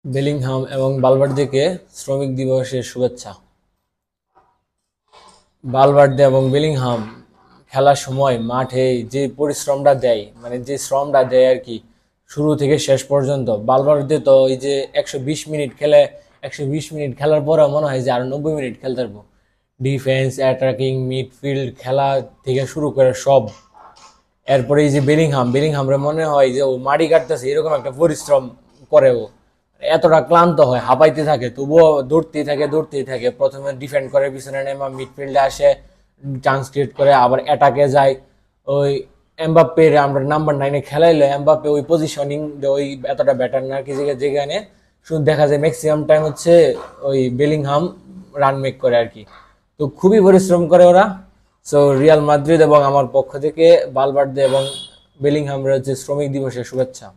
Bellingham এবং বালভার্দেকে শ্রমিক দিবসের শুভেচ্ছা। বালভার্দে এবং বেলিংহাম খেলার সময় মাঠে যে পরিশ্রমটা দেয়, মানে যে শ্রমটা দেয় আর কি, শুরু থেকে শেষ পর্যন্ত। বালভার্দে তো এই যে 120 মিনিট খেলে, 120 মিনিট খেলার পরে মনে হয় যে আরো 90 মিনিট খেলতে পারবো। ডিফেন্স, অ্যাটাকিং, মিডফিল্ড খেলা থেকে শুরু করে সব। এরপরে এই যে বেলিংহামরে মনে হয় যে ও মাটি কাটতেছে, এরকম একটা পরিশ্রম করে ও। এতটা ক্লান্ত হয়, হাঁপাইতে থাকে, তবুও দৌড়তেই থাকে। প্রথমে ডিফেন্ড করে, পিছনে নেমা মিডফিল্ডে আসে, চান্স ক্রিয়েট করে, আবার অ্যাটাকে যায়। ওই এমবাপ্পে আমরা নাম্বার 9-এ খেলাইলে এমবাপ্পে ওই পজিশনিং, ওই এতটা ব্যাটার না কি, যেখানে শুধু দেখা যায় ম্যাক্সিমাম টাইম হচ্ছে ওই বেলিংহাম রান মেক করে আর কি। তো খুবই পরিশ্রম করে ওরা। সো রিয়াল মাদ্রিদ এবং আমার পক্ষ থেকে বালভার্দে এবং বেলিংহামের হচ্ছে শ্রমিক দিবসের শুভেচ্ছা।